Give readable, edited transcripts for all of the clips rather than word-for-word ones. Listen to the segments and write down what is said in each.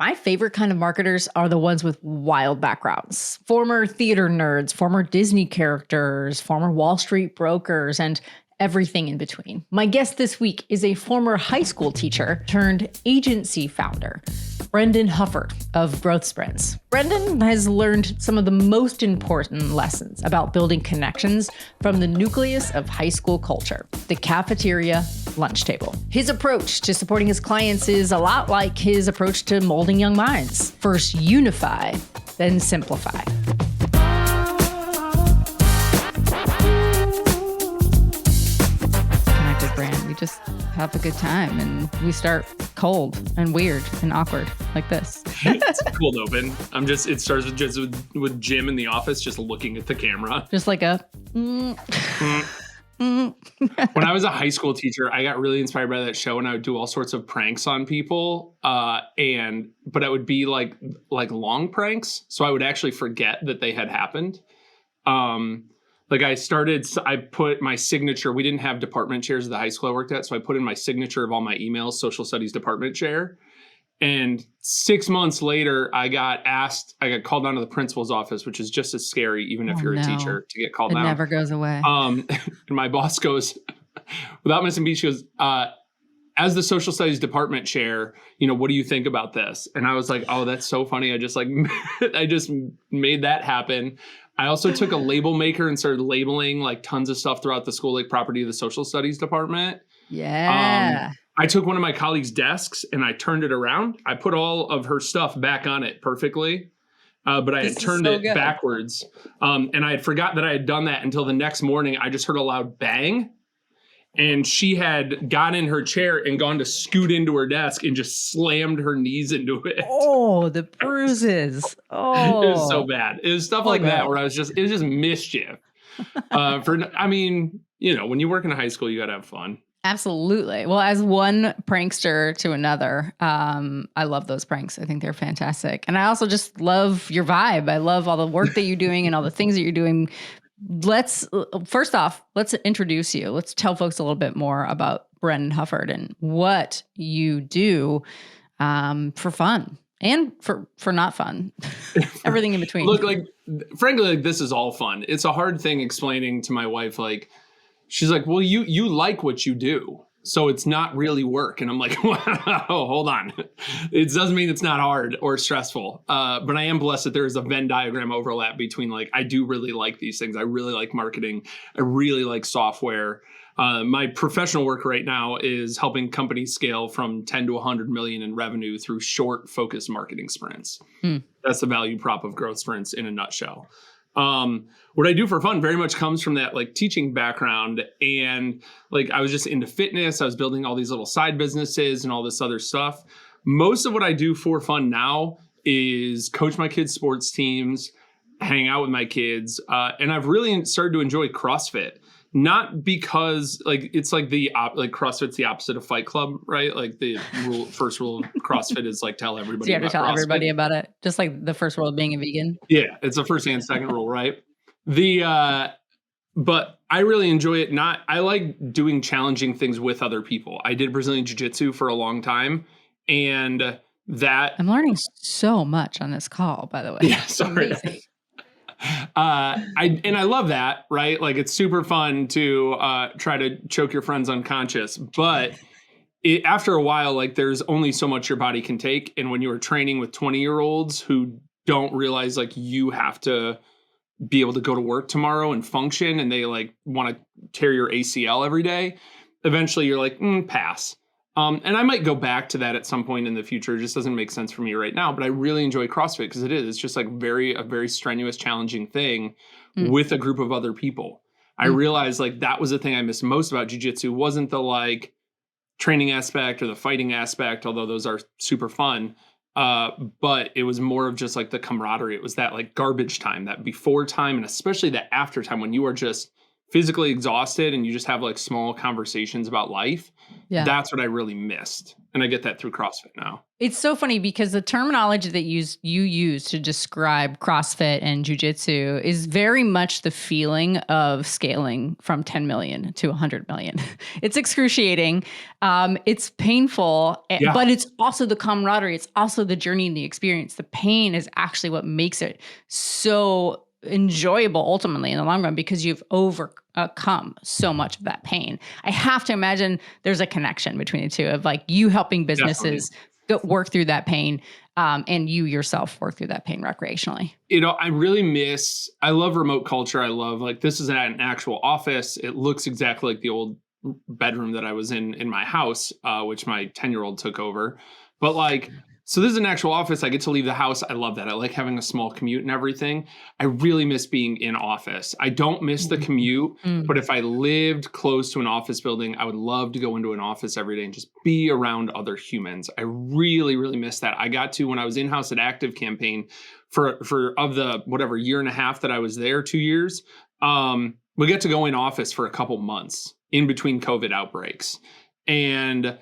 My favorite kind of marketers are the ones with wild backgrounds. Former theater nerds, former Disney characters, former Wall Street brokers, and everything in between. My guest this week is a former high school teacher turned agency founder, Brendan Hufford of Growth Sprints. Brendan has learned some of the most important lessons about building connections from the nucleus of high school culture, the cafeteria lunch table. His approach to supporting his clients is a lot like his approach to molding young minds. First unify, then simplify. Connected brand. We just have a good time and we start cold and weird and awkward like this. It's cold open. It starts with Jim in the office just looking at the camera. Just like a When I was a high school teacher, I got really inspired by that show, and I would do all sorts of pranks on people. But it would be like long pranks, so I would actually forget that they had happened. I put my signature. We didn't have department chairs at the high school I worked at, so I put in my signature of all my emails, social studies department chair. And 6 months later, I got called down to the principal's office, which is just as scary, even if you're a teacher, to get called down. It never goes away. And my boss goes, without missing a beat, she goes, as the social studies department chair, what do you think about this? And I was like, oh, that's so funny. I just made that happen. I also took a label maker and started labeling like tons of stuff throughout the school, like property of the social studies department. Yeah. I took one of my colleagues' desks and I turned it around. I put all of her stuff back on it perfectly, but I had turned it backwards. And I had forgot that I had done that until the next morning. I just heard a loud bang. And she had gotten in her chair and gone to scoot into her desk and just slammed her knees into it. Oh, the bruises. Oh, it was so bad. It was stuff like that where it was just mischief. When you work in a high school, you got to have fun. Absolutely. Well, as one prankster to another, I love those pranks. I think they're fantastic. And I also just love your vibe. I love all the work that you're doing and all the things that you're doing. First off, let's introduce you. Let's tell folks a little bit more about Brendan Hufford and what you do for fun and for not fun. Everything in between. Look, frankly, this is all fun. It's a hard thing explaining to my wife, she's like, well, you like what you do, so it's not really work. And I'm like, wow, hold on. It doesn't mean it's not hard or stressful. But I am blessed that there is a Venn diagram overlap between I do really like these things. I really like marketing. I really like software. My professional work right now is helping companies scale from 10 to 100 million in revenue through short, focused marketing sprints. That's the value prop of growth sprints in a nutshell. What I do for fun very much comes from that teaching background. And I was just into fitness. I was building all these little side businesses and all this other stuff. Most of what I do for fun now is coach my kids' sports teams, hang out with my kids. And I've really started to enjoy CrossFit. Not because CrossFit's the opposite of Fight Club, right? The first rule of CrossFit is tell everybody. So you have to tell CrossFit. Everybody about it, just like the first rule of being a vegan. Yeah, it's the first and second rule, right? But I really enjoy it. I like doing challenging things with other people. I did Brazilian Jiu-Jitsu for a long time, and that I'm learning so much on this call, by the way. Yeah, sorry. I love that, right? It's super fun to try to choke your friends unconscious, but after a while, there's only so much your body can take. And when you are training with 20-year-olds who don't realize you have to be able to go to work tomorrow and function, and they want to tear your ACL every day, eventually you're pass. And I might go back to that at some point in the future. It just doesn't make sense for me right now. But I really enjoy CrossFit because it's just a very strenuous, challenging thing with a group of other people. I realized that was the thing I missed most about jiu-jitsu. Wasn't the training aspect or the fighting aspect, although those are super fun. But it was more of just the camaraderie. It was that garbage time, that before time, and especially that after time when you are just physically exhausted and you just have like small conversations about life. Yeah. That's what I really missed. And I get that through CrossFit now. It's so funny because the terminology that you use to describe CrossFit and jujitsu is very much the feeling of scaling from 10 million to 100 million. It's excruciating. It's painful, Yeah. but it's also the camaraderie. It's also the journey and the experience. The pain is actually what makes it so enjoyable ultimately in the long run because you've overcome so much of that pain. I have to imagine there's a connection between the two of like you helping businesses work through that pain and you yourself work through that pain recreationally. You know, I love remote culture. I love like this is an actual office. It looks exactly like the old bedroom that I was in my house, which my 10-year-old took over. But like, so this is an actual office. I get to leave the house. I love that. I like having a small commute and everything. I really miss being in office. I don't miss the commute, but if I lived close to an office building, I would love to go into an office every day and just be around other humans. I really, really miss that. I got to, when I was in-house at Active Campaign for of the whatever year and a half that I was there, 2 years, we get to go in office for a couple months in between COVID outbreaks. And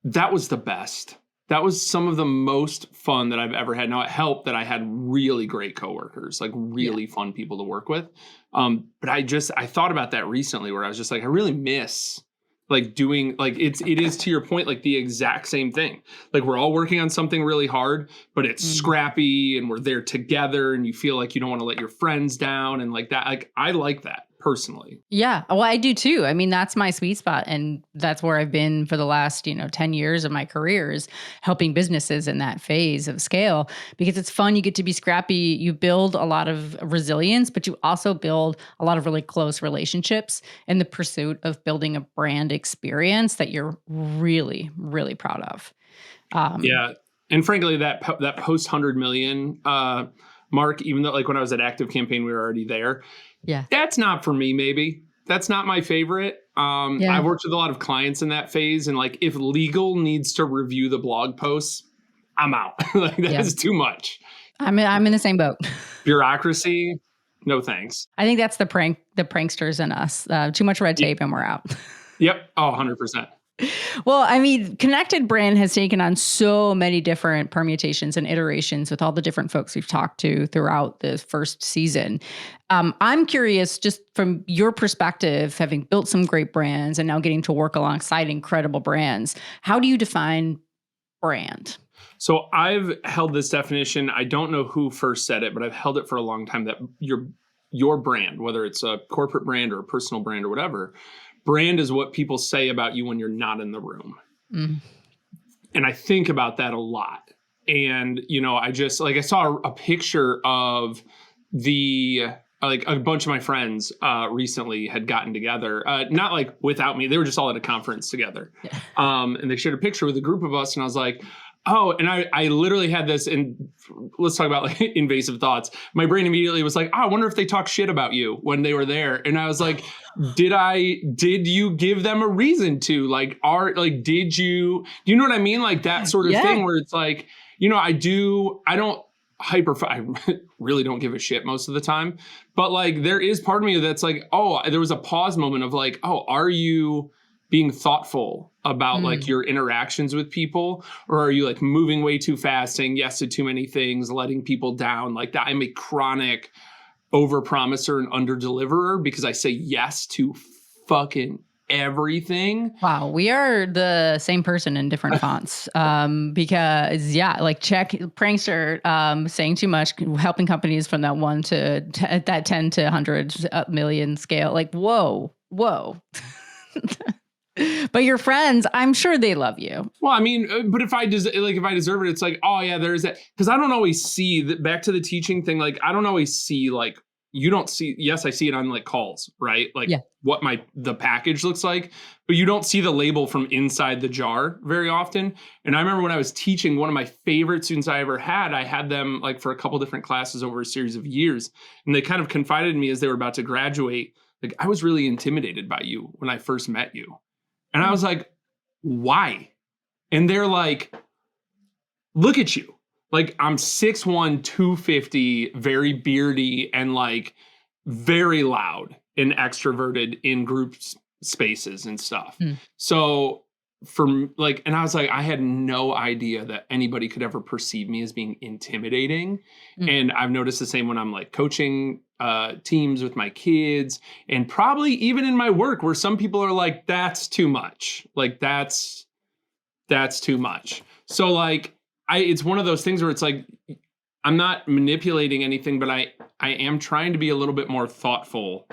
that was the best. That was some of the most fun that I've ever had. Now, it helped that I had really great coworkers, like really fun people to work with. But I thought about that recently where I was just like, I really miss like doing like it is to your point, like the exact same thing. Like we're all working on something really hard, but it's scrappy and we're there together and you feel like you don't want to let your friends down and like that. Like I like that personally. Yeah. Well, I do too. I mean, that's my sweet spot. And that's where I've been for the last, 10 years of my career is helping businesses in that phase of scale because it's fun. You get to be scrappy. You build a lot of resilience, but you also build a lot of really close relationships in the pursuit of building a brand experience that you're really, really proud of. Yeah. And frankly, that post 100 million mark, even though like when I was at Active Campaign, we were already there. Yeah. That's not for me, maybe. That's not my favorite. I've worked with a lot of clients in that phase. And like, if legal needs to review the blog posts, I'm out. Like that's too much. I'm in the same boat. Bureaucracy, no thanks. I think that's the pranksters in us. Too much red tape and we're out. Yep. Oh, 100%. Well, I mean, Connected Brand has taken on so many different permutations and iterations with all the different folks we've talked to throughout the first season. I'm curious, just from your perspective, having built some great brands and now getting to work alongside incredible brands, how do you define brand? So I've held this definition. I don't know who first said it, but I've held it for a long time that your brand, whether it's a corporate brand or a personal brand or whatever, brand is what people say about you when you're not in the room. And I think about that a lot. And, I just like, I saw a picture of like a bunch of my friends recently had gotten together, not like without me. They were just all at a conference together. And they shared a picture with a group of us. And I was like, oh, and I literally had this, and let's talk about like invasive thoughts. My brain immediately was like, oh, I wonder if they talk shit about you when they were there. And I was like, did you give them a reason to do you know what I mean? Like that sort of thing where it's like, I really don't give a shit most of the time, but like, there is part of me that's like, oh, there was a pause moment of like, oh, are you being thoughtful about like your interactions with people, or are you like moving way too fast, saying yes to too many things, letting people down like that? I'm a chronic overpromiser and underdeliverer because I say yes to fucking everything. Wow, we are the same person in different fonts. Because like check prankster saying too much, helping companies from that 1 to that 10 to 100 million scale. Like whoa. But your friends, I'm sure they love you. Well, I mean, but if I deserve it, it's like, oh yeah, there's that. Because I don't always see that. Back to the teaching thing. Like, I don't always see like you don't see. Yes, I see it on like calls, right? Like what the package looks like, but you don't see the label from inside the jar very often. And I remember when I was teaching, one of my favorite students I ever had, I had them like for a couple different classes over a series of years, and they kind of confided in me as they were about to graduate. Like, I was really intimidated by you when I first met you. And I was like, why? And they're like, look at you. Like, I'm 6'1", 250, very beardy, and like very loud. and extroverted in spaces and stuff. Mm. So and I was like, I had no idea that anybody could ever perceive me as being intimidating. Mm. And I've noticed the same when I'm like coaching teams with my kids, and probably even in my work, where some people are like, that's too much. Like that's too much. So like it's one of those things where it's like, I'm not manipulating anything, but I am trying to be a little bit more thoughtful,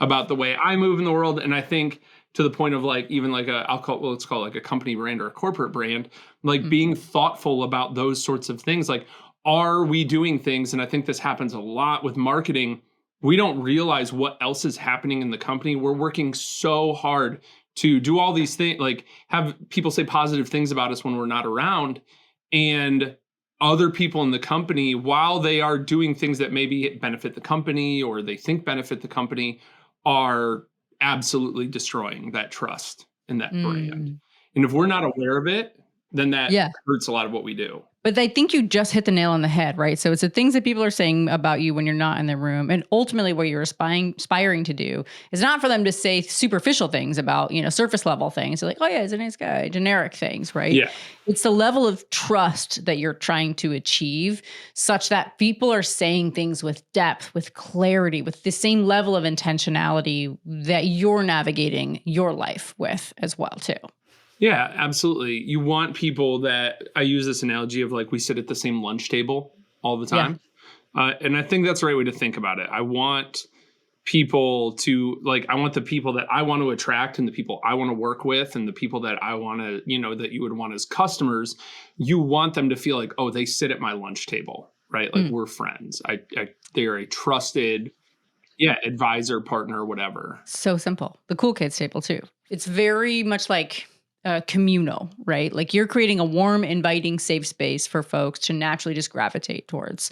about the way I move in the world. And I think to the point of like, even like let's call it like a company brand or a corporate brand, like being thoughtful about those sorts of things. Like, are we doing things? And I think this happens a lot with marketing. We don't realize what else is happening in the company. We're working so hard to do all these things, like have people say positive things about us when we're not around. And other people in the company, while they are doing things that maybe benefit the company or they think benefit the company, are absolutely destroying that trust in that brand. And if we're not aware of it, then that hurts a lot of what we do. But I think you just hit the nail on the head, right? So it's the things that people are saying about you when you're not in the room. And ultimately what you're aspiring to do is not for them to say superficial things about, surface level things. They're like, oh yeah, he's a nice guy, generic things, right? Yeah. It's the level of trust that you're trying to achieve such that people are saying things with depth, with clarity, with the same level of intentionality that you're navigating your life with as well too. Yeah, absolutely. You want people that, I use this analogy of like we sit at the same lunch table all the time. Yeah. And I think that's the right way to think about it. I want people to I want the people that I want to attract and the people I want to work with and the people that I want to, that you would want as customers. You want them to feel like, oh, they sit at my lunch table, right? Like we're friends. They're a trusted, advisor, partner, whatever. So simple. The cool kids table too. It's very much like communal, right? Like you're creating a warm, inviting, safe space for folks to naturally just gravitate towards,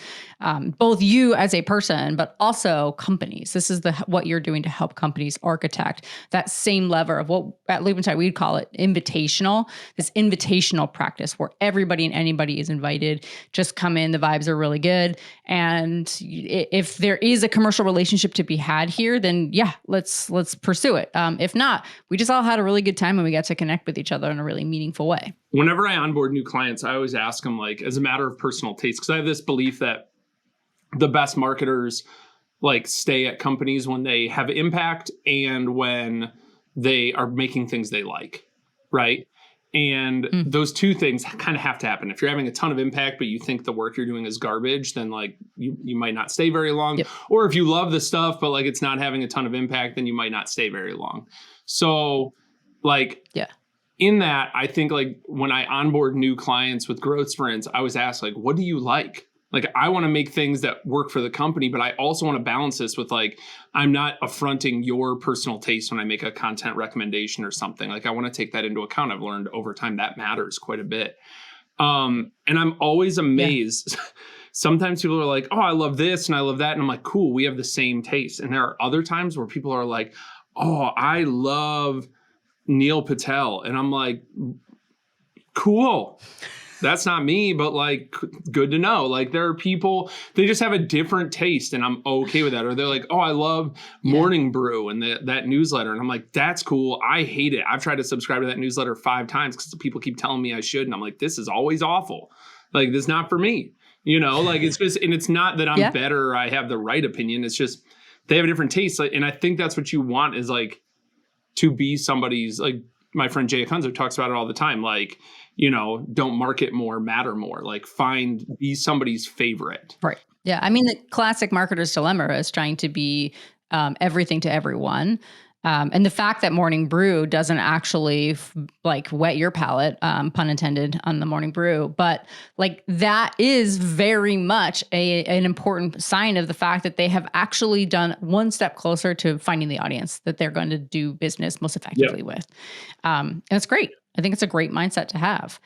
both you as a person, but also companies. This is what you're doing to help companies architect that same lever of what at Lubentide we'd call it invitational, this invitational practice where everybody and anybody is invited. Just come in, the vibes are really good. And if there is a commercial relationship to be had here, then let's pursue it. If not, we just all had a really good time and we got to connect with each other in a really meaningful way. Whenever I onboard new clients, I always ask them, like, as a matter of personal taste, because I have this belief that the best marketers stay at companies when they have impact and when they are making things they like, right? And those two things kind of have to happen. If you're having a ton of impact, but you think the work you're doing is garbage, then you might not stay very long. Yep. Or if you love the stuff, but it's not having a ton of impact, then you might not stay very long. So in that, I think when I onboard new clients with growth sprints, I always ask, what do you like? I want to make things that work for the company, but I also want to balance this with I'm not affronting your personal taste when I make a content recommendation or something. I want to take that into account. I've learned over time that matters quite a bit. And I'm always amazed. Yeah. Sometimes people are like, oh, I love this and I love that. And I'm like, cool, we have the same taste. And there are other times where people are like, oh, I love Neil Patel. And I'm like, cool. That's not me, but good to know. There are people, they just have a different taste and I'm okay with that. Or they're like, oh, I love Morning Brew and that newsletter. And I'm like, that's cool. I hate it. I've tried to subscribe to that newsletter 5 times because people keep telling me I should. And I'm like, this is always awful. This is not for me. It's just, and it's not that I'm better or I have the right opinion. It's just, they have a different taste. And I think that's what you want is to be somebody's, my friend Jay Akunzo talks about it all the time. Don't market more, matter more. Be somebody's favorite. Right. Yeah. I mean, the classic marketer's dilemma is trying to be everything to everyone. And the fact that Morning Brew doesn't actually wet your palate, pun intended, on the Morning Brew, but that is very much an important sign of the fact that they have actually done one step closer to finding the audience that they're going to do business most effectively with. And it's great. I think it's a great mindset to have.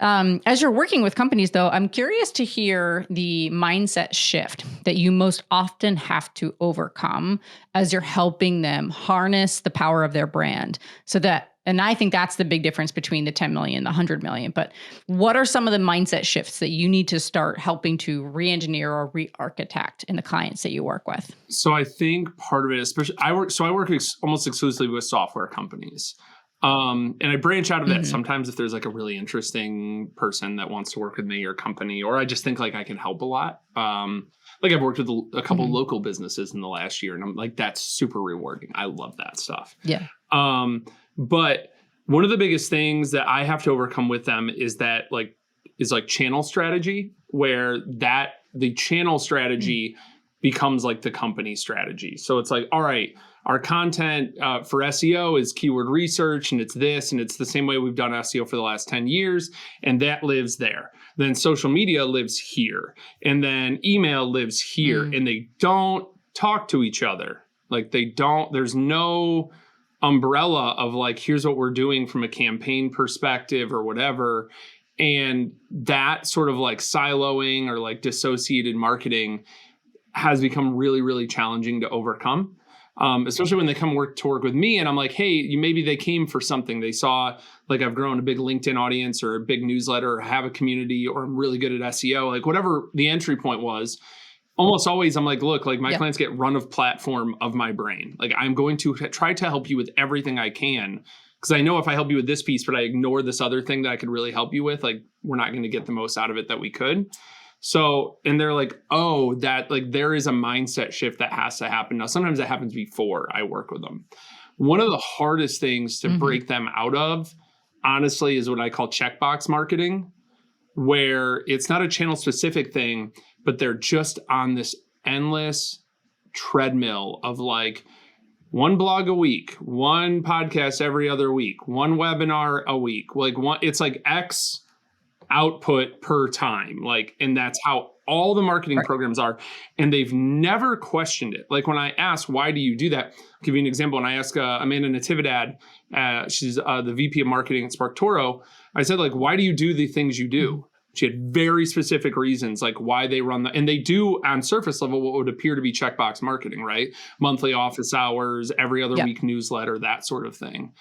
As you're working with companies, though, I'm curious to hear the mindset shift that you most often have to overcome as you're helping them harness the power of their brand so that And I think that's the big difference between the 10 million and the 100 million. But what are some of the mindset shifts that you need to start helping to re-engineer or re-architect in the clients that you work with? So I think part of it, especially I work almost exclusively with software companies. And I branch out of that sometimes if there's like a really interesting person that wants to work with me or company, or I just think like I can help a lot. Like I've worked with a couple local businesses in the last year, and I'm like, that's super rewarding. I love that stuff. Yeah. But one of the biggest things that I have to overcome with them is channel strategy, where the channel strategy becomes like the company strategy. So it's like, all right, our content for SEO is keyword research, and it's this, and it's the same way we've done SEO for the last 10 years, and that lives there. Then social media lives here, and then email lives here, and they don't talk to each other. Like there's no umbrella of like, here's what we're doing from a campaign perspective or whatever. And that sort of like siloing or like dissociated marketing has become really, really challenging to overcome. Especially when they come to work with me and I'm like, hey, maybe they came for something. They saw like I've grown a big LinkedIn audience or a big newsletter or have a community, or I'm really good at SEO, like whatever the entry point was. Almost always I'm like, look, like my clients get run of platform of my brain. Like I'm going to try to help you with everything I can, because I know if I help you with this piece, but I ignore this other thing that I could really help you with, like we're not going to get the most out of it that we could. So, and they're like, oh, that like there is a mindset shift that has to happen. Now, sometimes that happens before I work with them. One of the hardest things to break them out of, honestly, is what I call checkbox marketing, where it's not a channel specific thing, but they're just on this endless treadmill of like one blog a week, one podcast every other week, one webinar a week, like it's like X output per time, like, and that's how all the marketing programs are, and they've never questioned it. Like when I ask, why do you do that? I'll give you an example. When I ask Amanda Natividad, she's the VP of marketing at Spark Toro, I said, like, why do you do the things you do? She had very specific reasons, like why they run and they do on surface level what would appear to be checkbox marketing, right? Monthly office hours, every other week newsletter, that sort of thing.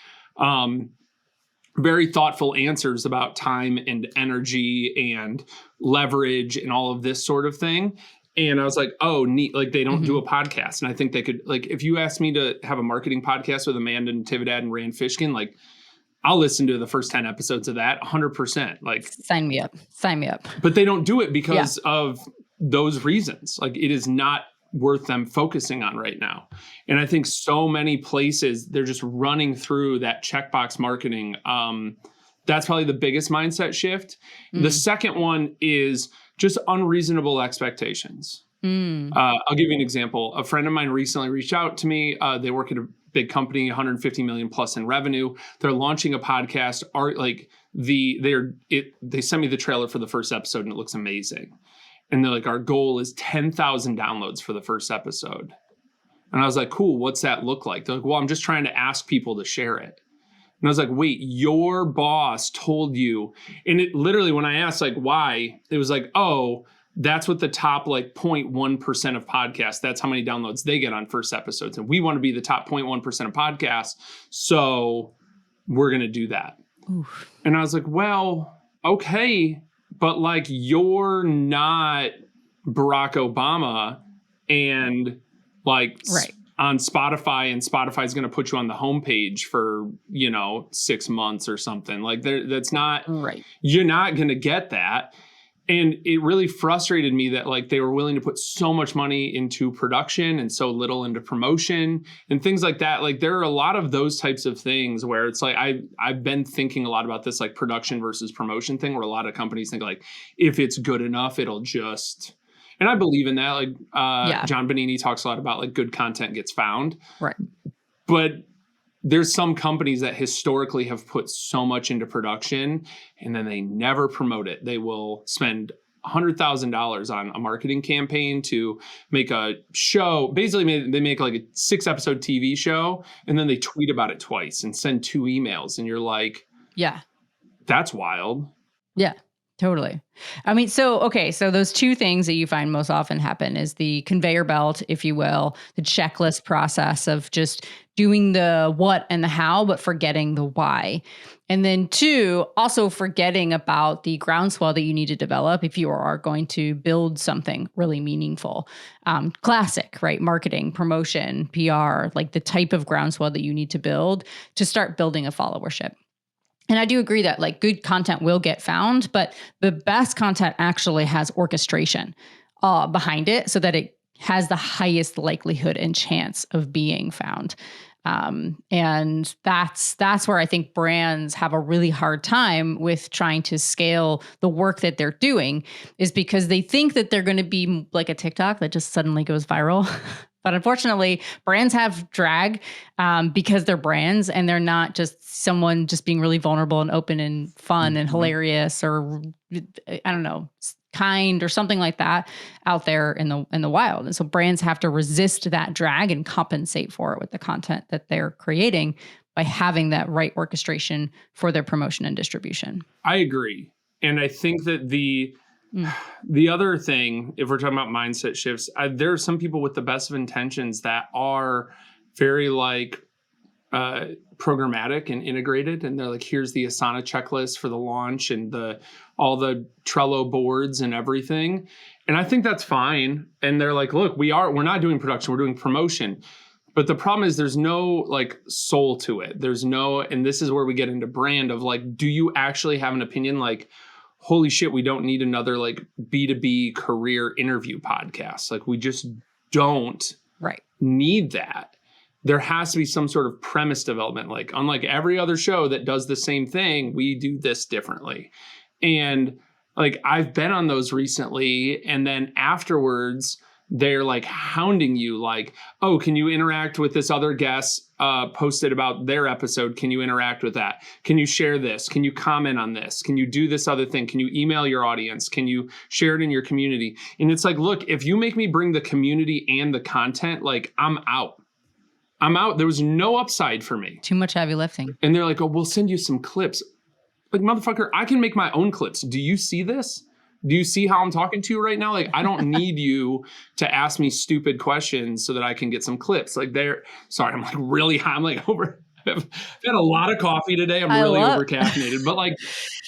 Very thoughtful answers about time and energy and leverage and all of this sort of thing. And I was like, oh, neat. Like they don't do a podcast. And I think they could, like, if you asked me to have a marketing podcast with Amanda Natividad and Rand Fishkin, like I'll listen to the first 10 episodes of that 100%. Like sign me up. But they don't do it because of those reasons. Like it is not worth them focusing on right now. And I think so many places, they're just running through that checkbox marketing. That's probably the biggest mindset shift. The second one is just unreasonable expectations. I'll give you an example. A friend of mine recently reached out to me. They work at a big company, 150 million plus in revenue. They're launching a podcast. They sent me the trailer for the first episode and it looks amazing. And they're like, our goal is 10,000 downloads for the first episode. And I was like, cool, what's that look like? They're like, well, I'm just trying to ask people to share it. And I was like, wait, your boss told you. And it literally, when I asked like why, it was like, oh, that's what the top like 0.1% of podcasts, that's how many downloads they get on first episodes. And we want to be the top 0.1% of podcasts. So we're going to do that. Oof. And I was like, well, okay. But like, you're not Barack Obama and like on Spotify, and Spotify's going to put you on the homepage for, 6 months or something. Like that's not right. You're not going to get that. And it really frustrated me that like they were willing to put so much money into production and so little into promotion and things like that. Like there are a lot of those types of things where it's like I've been thinking a lot about this like production versus promotion thing, where a lot of companies think like if it's good enough, it'll just. And I believe in that. Like John Bonini talks a lot about like good content gets found. Right. But there's some companies that historically have put so much into production and then they never promote it. They will spend $100,000 on a marketing campaign to make a show. Basically, they make like a 6-episode TV show and then they tweet about it twice and send 2 emails. And you're like, yeah, that's wild. Yeah. Totally. I mean, so those two things that you find most often happen is the conveyor belt, if you will, the checklist process of just doing the what and the how, but forgetting the why. And then two, also forgetting about the groundswell that you need to develop if you are going to build something really meaningful. Classic, right? Marketing, promotion, PR, like the type of groundswell that you need to build to start building a followership. And I do agree that like good content will get found, but the best content actually has orchestration behind it so that it has the highest likelihood and chance of being found. And that's where I think brands have a really hard time with trying to scale the work that they're doing, is because they think that they're going to be like a TikTok that just suddenly goes viral. But unfortunately, brands have drag because they're brands and they're not just someone just being really vulnerable and open and fun and hilarious, or I don't know, kind or something like that out there in the wild. And so brands have to resist that drag and compensate for it with the content that they're creating by having that right orchestration for their promotion and distribution. I agree. And I think that the other thing, if we're talking about mindset shifts, there are some people with the best of intentions that are very like programmatic and integrated. And they're like, here's the Asana checklist for the launch and all the Trello boards and everything. And I think that's fine. And they're like, look, we're not doing production, we're doing promotion. But the problem is there's no like soul to it. And this is where we get into brand of like, do you actually have an opinion? Like, holy shit, we don't need another like B2B career interview podcast. Like we just don't need that. There has to be some sort of premise development. Like unlike every other show that does the same thing, we do this differently. And like I've been on those recently, and then afterwards they're like hounding you like, oh, can you interact with this other guest posted about their episode? Can you interact with that? Can you share this? Can you comment on this? Can you do this other thing? Can you email your audience? Can you share it in your community? And it's like, look, if you make me bring the community and the content, like I'm out. There was no upside for me. Too much heavy lifting. And they're like, oh, we'll send you some clips. Like, motherfucker, I can make my own clips. Do you see this? Do you see how I'm talking to you right now? Like, I don't need you to ask me stupid questions so that I can get some clips. Like sorry, I'm like really high. I'm like I've had a lot of coffee today. I'm really over caffeinated, but like,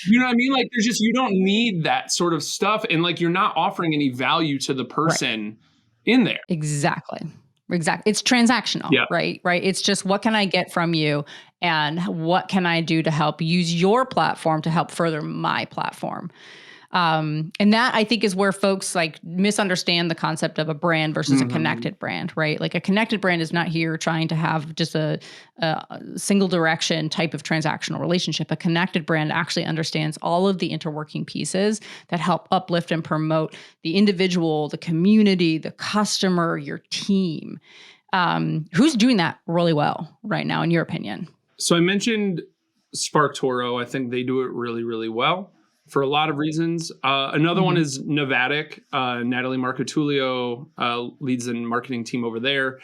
you know what I mean? Like you don't need that sort of stuff. And like, you're not offering any value to the person in there. Exactly. It's transactional, right? It's just, what can I get from you and what can I do to help use your platform to help further my platform? And that I think is where folks like misunderstand the concept of a brand versus a connected brand, right? Like a connected brand is not here trying to have just a single direction type of transactional relationship. A connected brand actually understands all of the interworking pieces that help uplift and promote the individual, the community, the customer, your team. Who's doing that really well right now, in your opinion? So I mentioned SparkToro. I think they do it really, really well for a lot of reasons. Another one is Novatic. Natalie Marcotulio leads the marketing team over there.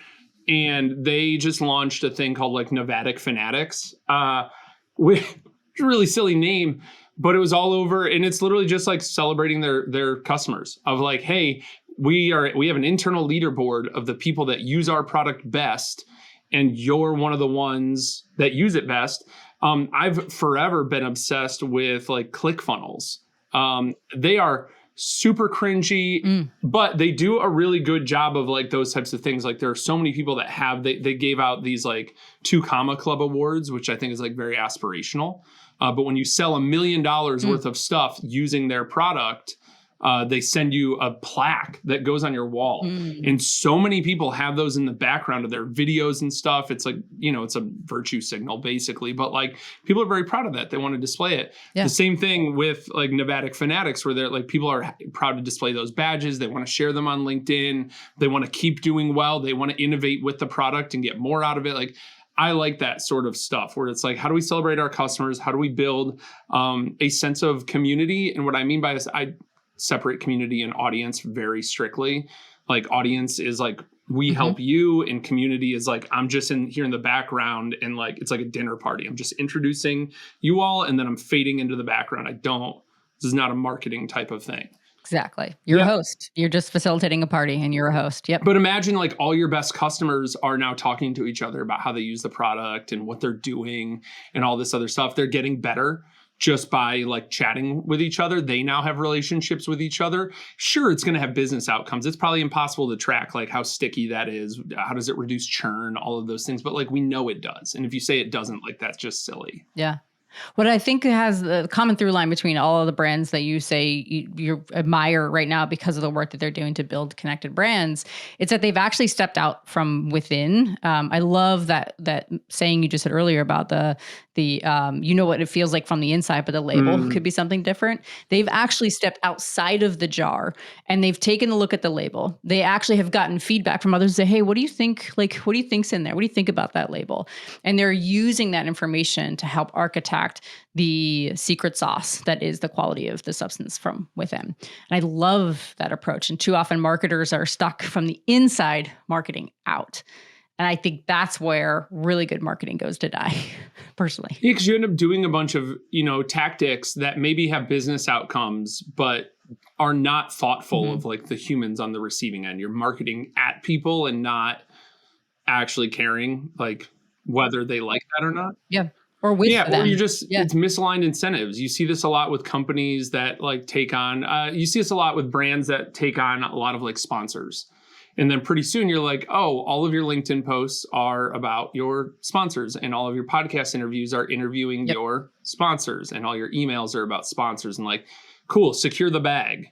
And they just launched a thing called like Novatic Fanatics, which is a really silly name, but it was all over. And it's literally just like celebrating their customers of like, hey, we have an internal leaderboard of the people that use our product best. And you're one of the ones that use it best. I've forever been obsessed with like ClickFunnels. They are super cringy, but they do a really good job of like those types of things. Like there are so many people that they gave out these like 2 Comma Club awards, which I think is like very aspirational. But when you sell $1 million worth of stuff using their product, they send you a plaque that goes on your wall. And so many people have those in the background of their videos and stuff. It's like, it's a virtue signal basically, but like people are very proud of that. They want to display it. Yeah. The same thing with like Novatic Fanatics, where they're like, people are proud to display those badges. They want to share them on LinkedIn. They want to keep doing well. They want to innovate with the product and get more out of it. Like, I like that sort of stuff where it's like, how do we celebrate our customers? How do we build a sense of community? And what I mean by this, I separate community and audience very strictly. Like audience is like, we help you, and community is like, I'm just here in the background, and like, it's like a dinner party. I'm just introducing you all, and then I'm fading into the background. I don't This is not a marketing type of thing. Exactly. You're a host. You're just facilitating a party and you're a host. Yep. But imagine like all your best customers are now talking to each other about how they use the product and what they're doing and all this other stuff. They're getting better just by like chatting with each other. They now have relationships with each other. Sure, it's going to have business outcomes. It's probably impossible to track like how sticky that is. How does it reduce churn? All of those things. But like we know it does. And if you say it doesn't, like that's just silly. Yeah. What I think has the common through line between all of the brands that you say you admire right now because of the work that they're doing to build connected brands, it's that they've actually stepped out from within. I love that saying you just said earlier about the you know what it feels like from the inside, but the label could be something different. They've actually stepped outside of the jar and they've taken a look at the label. They actually have gotten feedback from others to say, hey, what do you think? Like, what do you think's in there? What do you think about that label? And they're using that information to help architect the secret sauce that is the quality of the substance from within. And I love that approach. And too often marketers are stuck from the inside marketing out. And I think that's where really good marketing goes to die, personally. Yeah, because you end up doing a bunch of, tactics that maybe have business outcomes, but are not thoughtful of like the humans on the receiving end. You're marketing at people and not actually caring like whether they like that or not. Yeah. Or with them. Or it's misaligned incentives. You see this a lot with companies that like take on, you see this a lot with brands that take on a lot of like sponsors. And then pretty soon you're like, oh, all of your LinkedIn posts are about your sponsors and all of your podcast interviews are interviewing your sponsors and all your emails are about sponsors and like, cool, secure the bag.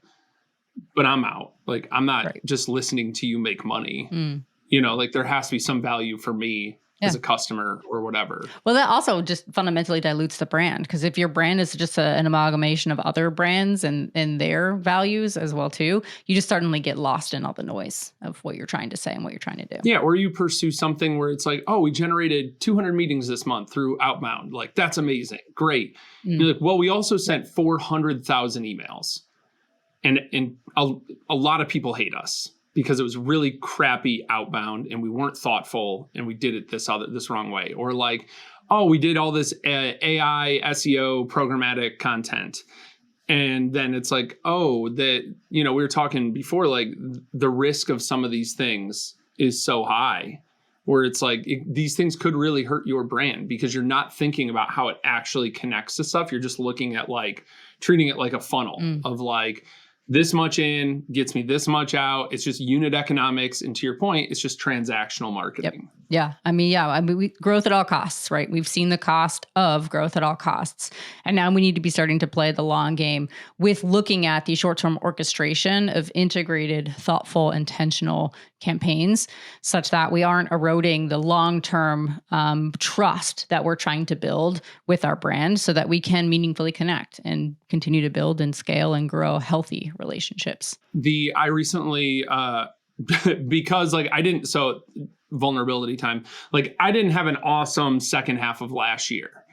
But I'm out. Like, I'm not just listening to you make money. Like there has to be some value for me as a customer or whatever. Well, that also just fundamentally dilutes the brand because if your brand is just an amalgamation of other brands and their values as well too, you just suddenly get lost in all the noise of what you're trying to say and what you're trying to do. Yeah, or you pursue something where it's like, oh, we generated 200 meetings this month through outbound. Like, that's amazing. Great. You're like, well, we also sent 400,000 emails. And a lot of people hate us. Because it was really crappy outbound and we weren't thoughtful and we did it this wrong way. Or like, oh, we did all this AI, SEO, programmatic content. And then it's like, oh, we were talking before, like the risk of some of these things is so high where it's like these things could really hurt your brand because you're not thinking about how it actually connects to stuff. You're just looking at like treating it like a funnel of like, this much in gets me this much out. It's just unit economics. And to your point, it's just transactional marketing. Yeah. I mean, growth at all costs, right? We've seen the cost of growth at all costs. And now we need to be starting to play the long game with looking at the short-term orchestration of integrated, thoughtful, intentional campaigns such that we aren't eroding the long-term trust that we're trying to build with our brand so that we can meaningfully connect and continue to build and scale and grow healthy relationships. I recently, because like vulnerability time, like I didn't have an awesome second half of last year.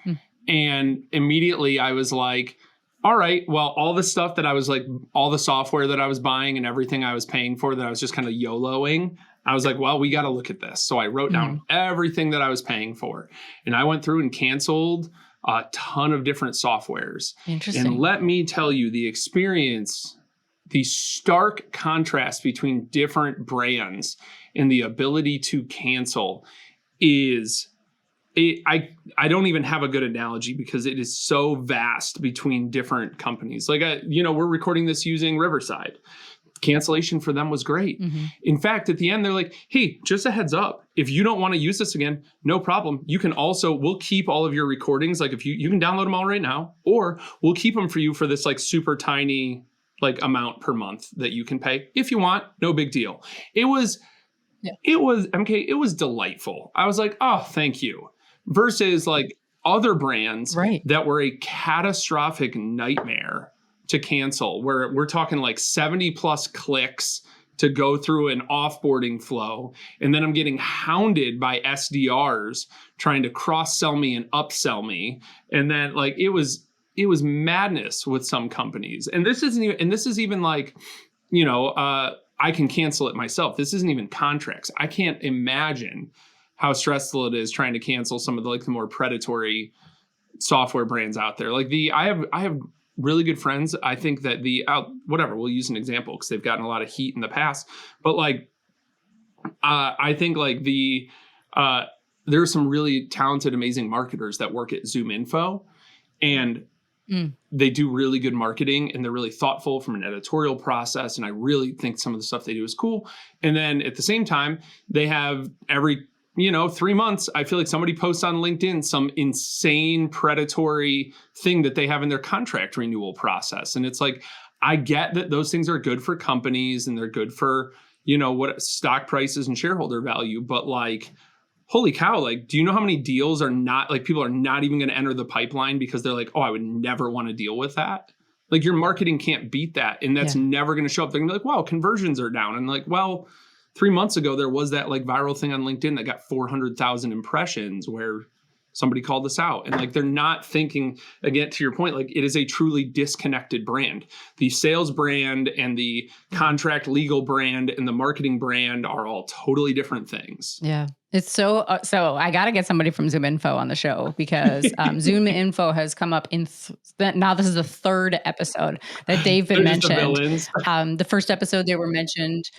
And immediately I was like, all right, well, all the stuff that I was like, all the software that I was buying and everything I was paying for that I was just kind of YOLOing, I was like, well, we got to look at this. So I wrote down everything that I was paying for. And I went through and canceled a ton of different softwares. Interesting. And let me tell you, the experience, the stark contrast between different brands and the ability to cancel is I don't even have a good analogy because it is so vast between different companies. Like, we're recording this using Riverside. Cancellation for them was great. In fact, at the end, they're like, hey, just a heads up. If you don't want to use this again, no problem. You can we'll keep all of your recordings. Like if you can download them all right now, or we'll keep them for you for this like super tiny like amount per month that you can pay if you want. No big deal. It was delightful. I was like, oh, thank you. Versus like other brands that were a catastrophic nightmare to cancel, where we're talking like 70 plus clicks to go through an offboarding flow. And then I'm getting hounded by SDRs trying to cross-sell me and upsell me. And then like, it was madness with some companies. And this is even like, I can cancel it myself. This isn't even contracts. I can't imagine how stressful it is trying to cancel some of the more predatory software brands out there. Like I have really good friends. I think that whatever, we'll use an example because they've gotten a lot of heat in the past, but like, I think like there are some really talented, amazing marketers that work at Zoom Info, and they do really good marketing, and they're really thoughtful from an editorial process. And I really think some of the stuff they do is cool. And then at the same time, they have every 3 months, I feel like somebody posts on LinkedIn some insane predatory thing that they have in their contract renewal process. And it's like, I get that those things are good for companies and they're good for, what stock prices and shareholder value. But like, holy cow, like, do you know how many deals are not, like, people are not even going to enter the pipeline because they're like, oh, I would never want to deal with that. Like, your marketing can't beat that. And that's never going to show up. They're going to be like, wow, conversions are down. And like, well, 3 months ago, there was that like viral thing on LinkedIn that got 400,000 impressions where somebody called us out. And like, they're not thinking, again, to your point, like, it is a truly disconnected brand. The sales brand and the contract legal brand and the marketing brand are all totally different things. Yeah. It's so I got to get somebody from Zoom Info on the show because Zoom Info has come up in now this is the third episode that they've been mentioned. The first episode they were mentioned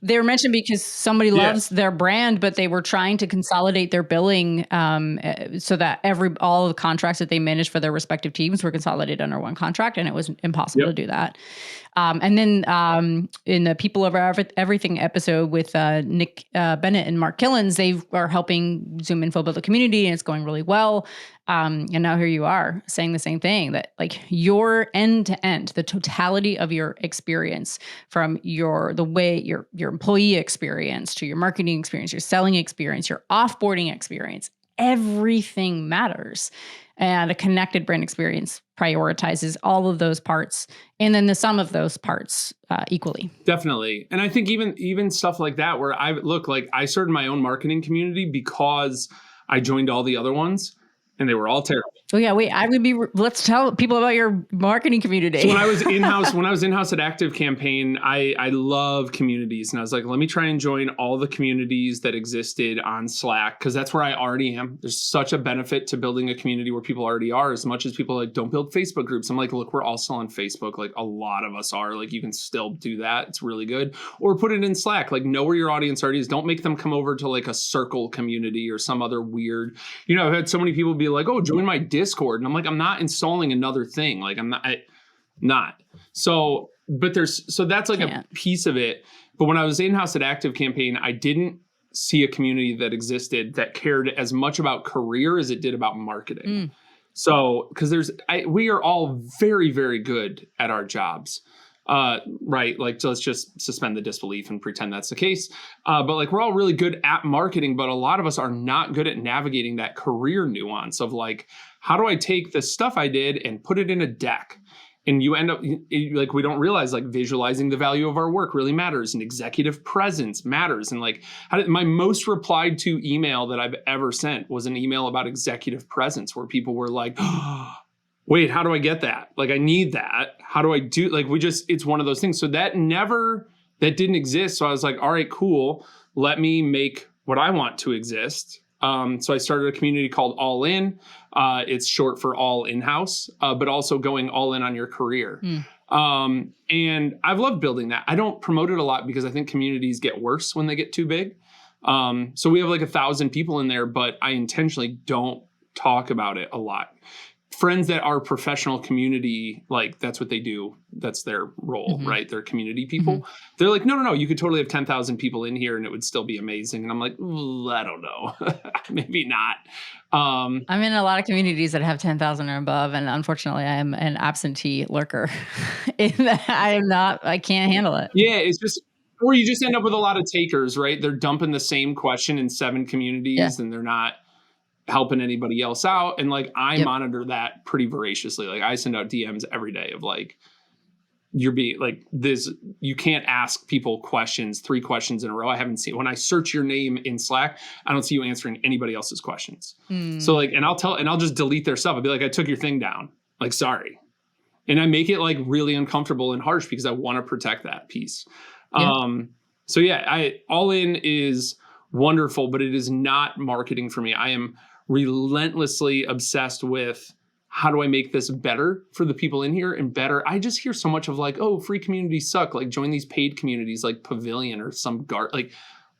because somebody loves their brand, but they were trying to consolidate their billing so that all the contracts that they managed for their respective teams were consolidated under one contract, and it was impossible to do that. And then in the People Over Everything episode with Nick Bennett and Mark Killens, they are helping Zoom Info build a community, and it's going really well. And now here you are saying the same thing, that like your end to end, the totality of your experience, from your employee experience to your marketing experience, your selling experience, your offboarding experience, everything matters. And a connected brand experience prioritizes all of those parts, and then the sum of those parts equally. Definitely. And I think even stuff like that, where I started my own marketing community because I joined all the other ones, and they were all terrible. Oh yeah, wait. Let's tell people about your marketing community. So when I was in-house at Active Campaign, I love communities, and I was like, let me try and join all the communities that existed on Slack, because that's where I already am. There's such a benefit to building a community where people already are. As much as people like don't build Facebook groups, I'm like, look, we're all still on Facebook. Like, a lot of us are. Like, you can still do that. It's really good. Or put it in Slack. Like, know where your audience already is. Don't make them come over to like a Circle community or some other weird. I've had so many people be like, oh, join my Discord. And I'm like, I'm not installing another thing. Like, I'm not. So, but that's like a piece of it. But when I was in-house at Active Campaign, I didn't see a community that existed that cared as much about career as it did about marketing. So, because we are all very, very good at our jobs. Right. Like, so let's just suspend the disbelief and pretend that's the case. But like, we're all really good at marketing, but a lot of us are not good at navigating that career nuance of like, how do I take the stuff I did and put it in a deck? And you end up like, we don't realize like visualizing the value of our work really matters, and executive presence matters. And like, my most replied to email that I've ever sent was an email about executive presence, where people were like, oh, wait, how do I get that? Like, I need that. How do I do? Like, it's one of those things. So that didn't exist. So I was like, all right, cool. Let me make what I want to exist. So I started a community called All In. It's short for all in-house, but also going all in on your career. And I've loved building that. I don't promote it a lot because I think communities get worse when they get too big. So we have like 1,000 people in there, but I intentionally don't talk about it a lot. Friends that are professional community, like, that's what they do. That's their role, right? They're community people. They're like, no, you could totally have 10,000 people in here and it would still be amazing. And I'm like, I don't know. Maybe not. I'm in a lot of communities that have 10,000 or above. And unfortunately, I am an absentee lurker. I can't handle it. Yeah, it's just, or you just end up with a lot of takers, right? They're dumping the same question in 7 communities and they're not helping anybody else out. And like, I monitor that pretty voraciously. Like, I send out DMs every day of like, you're being like this, you can't ask people 3 questions in a row. I haven't seen, when I search your name in Slack, I don't see you answering anybody else's questions. So like, and I'll just delete their stuff. I'll be like, I took your thing down. Like, sorry. And I make it like really uncomfortable and harsh because I want to protect that piece. So yeah, All In is wonderful, but it is not marketing for me. I am relentlessly obsessed with how do I make this better for the people in here and better? I just hear so much of like, oh, free communities suck. Like join these paid communities like Pavilion or some like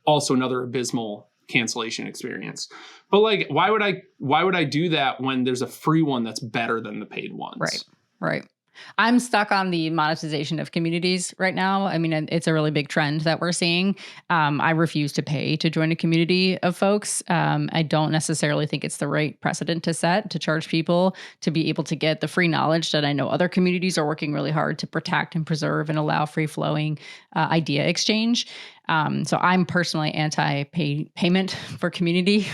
also another abysmal cancellation experience. But like, why would I do that when there's a free one that's better than the paid ones? Right. I'm stuck on the monetization of communities right now. I mean, it's a really big trend that we're seeing. I refuse to pay to join a community of folks. I don't necessarily think it's the right precedent to set to charge people to be able to get the free knowledge that I know other communities are working really hard to protect and preserve and allow free flowing idea exchange. So I'm personally anti-payment for community.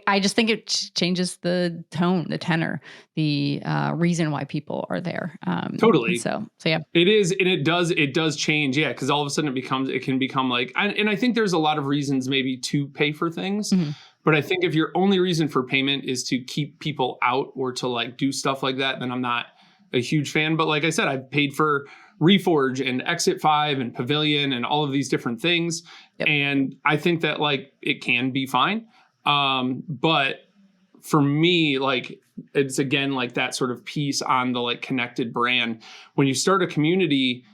I just think it changes the tone, the tenor, the reason why people are there. Totally. So yeah, it is, and it does change. Yeah, because all of a sudden it can become like, and I think there's a lot of reasons maybe to pay for things, but I think if your only reason for payment is to keep people out or to like do stuff like that, then I'm not a huge fan. But like I said, I've paid for Reforge and Exit 5 and Pavilion and all of these different things, and I think that like it can be fine. But for me, like, it's again, like that sort of piece on the like connected brand. When you start a community,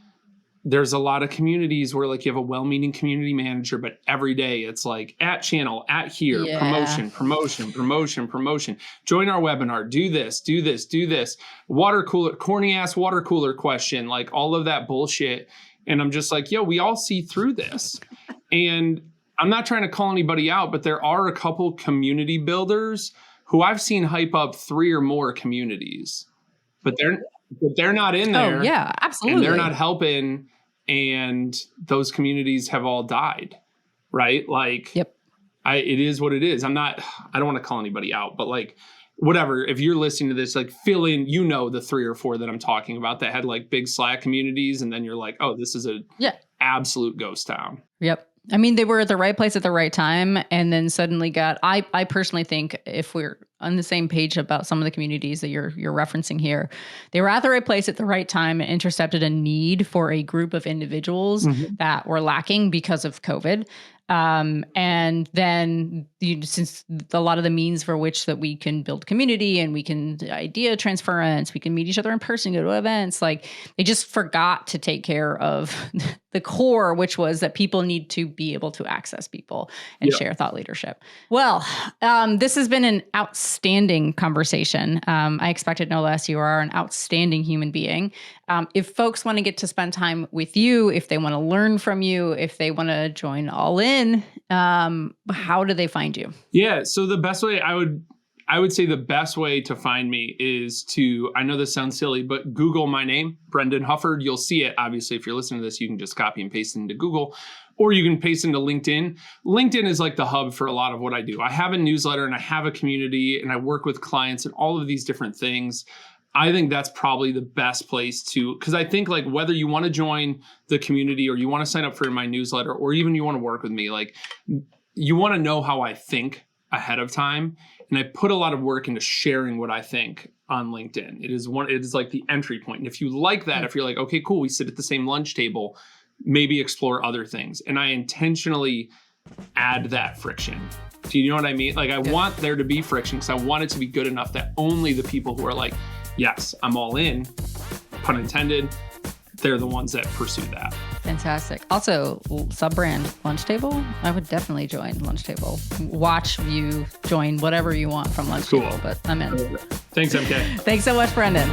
there's a lot of communities where like you have a well-meaning community manager, but every day it's like at channel, at here, promotion. Join our webinar, do this, water cooler, corny ass water cooler question, like all of that bullshit. And I'm just like, yo, we all see through this. And I'm not trying to call anybody out, but there are a couple community builders who I've seen hype up 3 or more communities, but they're not in there. Oh yeah, absolutely. And they're not helping, and those communities have all died, right? Like, it is what it is. I don't want to call anybody out, but like, whatever, if you're listening to this, like fill in, the 3 or 4 that I'm talking about that had like big Slack communities, and then you're like, oh, this is a absolute ghost town. Yep. I mean, they were at the right place at the right time, and then suddenly I personally think if we're on the same page about some of the communities that you're referencing here, they were at the right place at the right time and intercepted a need for a group of individuals that were lacking because of COVID. And then since a lot of the means for which that we can build community and we can idea transference, we can meet each other in person, go to events, like they just forgot to take care of the core, which was that people need to be able to access people and share thought leadership. Well, this has been an outstanding conversation. I expected no less. You are an outstanding human being. If folks want to get to spend time with you, if they want to learn from you, if they want to join All In, how do they find you? Yeah. So the best way I would say the best way to find me is to, I know this sounds silly, but Google my name, Brendan Hufford. You'll see it. Obviously, if you're listening to this, you can just copy and paste it into Google, or you can paste into LinkedIn. LinkedIn is like the hub for a lot of what I do. I have a newsletter and I have a community and I work with clients and all of these different things. I think that's probably the best place to, because I think like whether you want to join the community or you want to sign up for my newsletter or even you want to work with me, like you want to know how I think ahead of time. And I put a lot of work into sharing what I think on LinkedIn. It is like the entry point. And if you like that, if you're like, okay, cool, we sit at the same lunch table, maybe explore other things. And I intentionally add that friction. Do you know what I mean? Like I want there to be friction because I want it to be good enough that only the people who are like, yes, I'm all in, pun intended, they're the ones that pursue that. Fantastic. Also, sub-brand Lunch Table. I would definitely join Lunch Table. Watch, view, join whatever you want from Lunch Table, but I'm in. Thanks, MK. Thanks so much, Brendan.